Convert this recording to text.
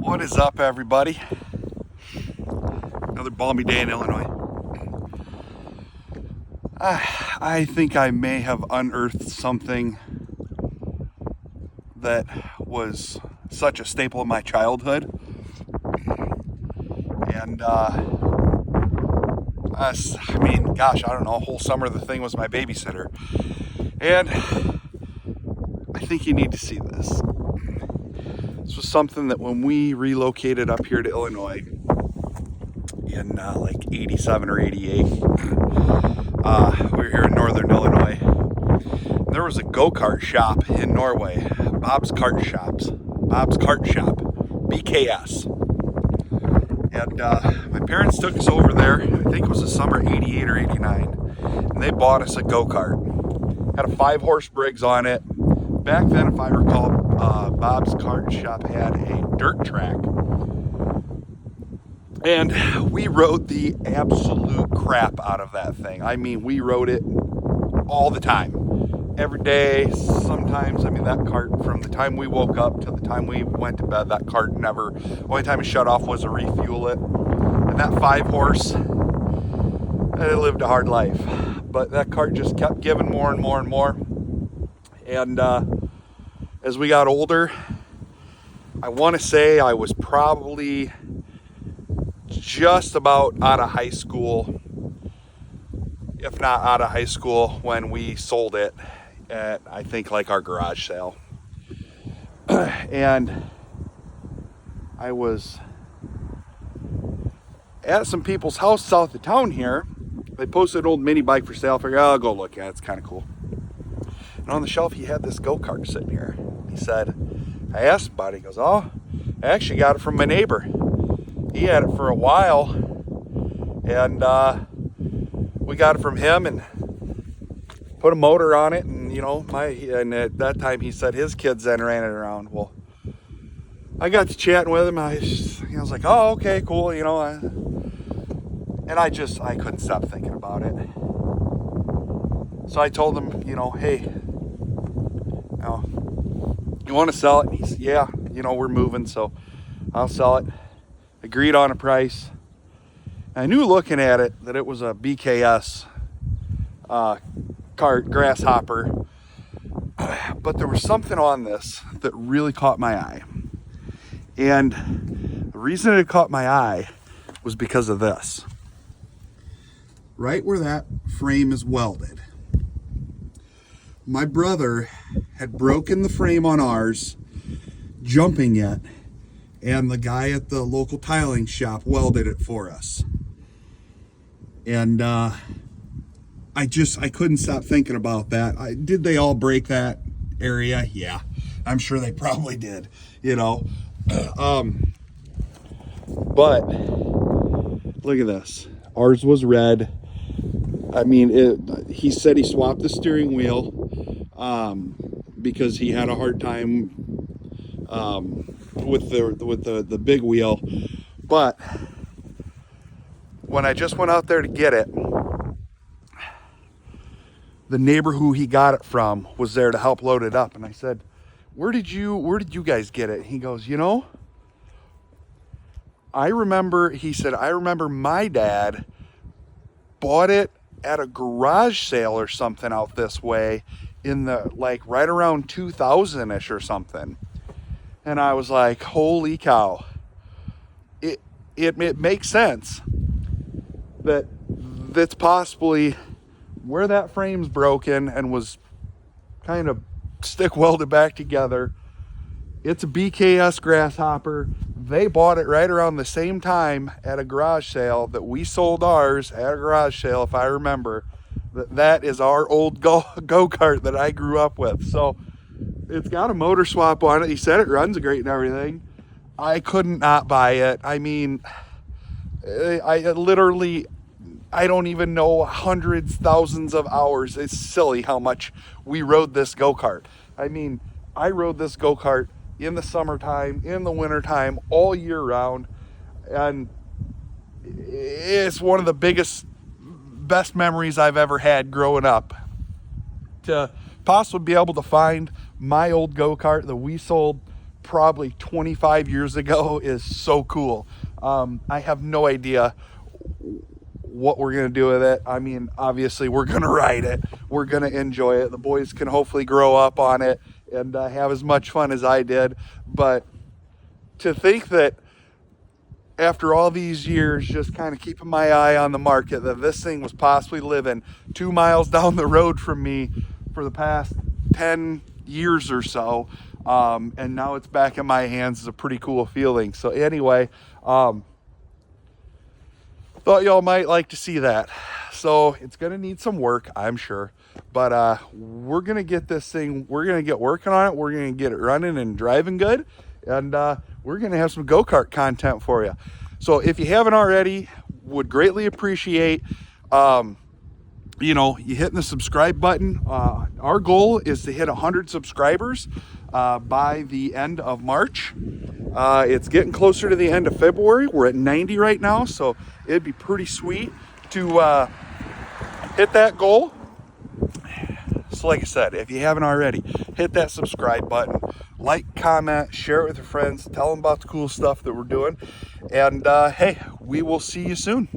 What is up, everybody? Another balmy day in Illinois. I think I may have unearthed something that was such a staple of my childhood. And I mean, gosh, I don't know, a whole summer the thing was my babysitter. And I think you need to see this. This was something that when we relocated up here to Illinois in like 87 or 88, we were here in northern Illinois. There was a go-kart shop in Norway, Bob's Kart Shop, BKS. And my parents took us over there, I think it was the summer of 88 or 89, and they bought us a go-kart. Had a 5-horse Briggs on it. Back then, if I recall, Bob's Kart Shop had a dirt track. And we rode the absolute crap out of that thing. I mean, we rode it all the time. Every day, sometimes, I mean, that cart, from the time we woke up to the time we went to bed, that cart never, only time it shut off was to refuel it. And that 5-horse, it lived a hard life. But that cart just kept giving more and more and more. And as we got older, I want to say I was probably just about out of high school, if not out of high school, when we sold it at, I think, like our garage sale. And I was at some people's house south of town here. They posted an old mini bike for sale. I figured, I'll go look at it. It's kind of cool. And on the shelf, he had this go-kart sitting here. He said, I asked about it. He goes, oh, I actually got it from my neighbor. He had it for a while. And we got it from him and put a motor on it. And, you know, and at that time, he said his kids then ran it around. Well, I got to chatting with him. I was like, oh, okay, cool. You know, and I couldn't stop thinking about it. So I told him, you know, hey, you want to sell it? And he said, yeah, you know, we're moving, so I'll sell it. Agreed on a price. I knew looking at it that it was a BKS Grasshopper, but there was something on this that really caught my eye. And the reason it caught my eye was because of this. Right where that frame is welded, my brother had broken the frame on ours, jumping it, and the guy at the local tiling shop welded it for us. And I couldn't stop thinking about that. Did they all break that area? Yeah, I'm sure they probably did, you know. But look at this. Ours was red. I mean, he said he swapped the steering wheel because he had a hard time with the big wheel. But when I just went out there to get it, the neighbor who he got it from was there to help load it up. And I said, where did you guys get it? He goes, you know, I remember my dad bought it at a garage sale or something out this way in the, like, right around 2000-ish or something. And I was like, holy cow. It makes sense that's possibly where that frame's broken and was kind of stick welded back together. It's a BKS Grasshopper. They bought it right around the same time at a garage sale that we sold ours at a garage sale, if I remember. That is our old go-kart that I grew up with. So it's got a motor swap on it. He said it runs great and everything. I couldn't not buy it. I mean, I don't even know, hundreds, thousands of hours. It's silly how much we rode this go-kart. I mean, I rode this go-kart in the summertime, in the wintertime, all year round. And it's one of the best memories I've ever had growing up. To possibly be able to find my old go-kart that we sold probably 25 years ago is so cool. I have no idea what we're going to do with it. I mean, obviously we're going to ride it. We're going to enjoy it. The boys can hopefully grow up on it and have as much fun as I did. But to think that after all these years, just kind of keeping my eye on the market, that this thing was possibly living 2 miles down the road from me for the past 10 years or so. And now it's back in my hands is a pretty cool feeling. So anyway, thought y'all might like to see that. So it's going to need some work, I'm sure. But we're going to get this thing, we're going to get working on it. We're going to get it running and driving good. And we're going to have some go-kart content for you. So if you haven't already, would greatly appreciate, you hitting the subscribe button. Our goal is to hit 100 subscribers by the end of March. It's getting closer to the end of February. We're at 90 right now, so it'd be pretty sweet to hit that goal. So like I said, if you haven't already, hit that subscribe button, like, comment, share it with your friends, tell them about the cool stuff that we're doing. And hey, we will see you soon.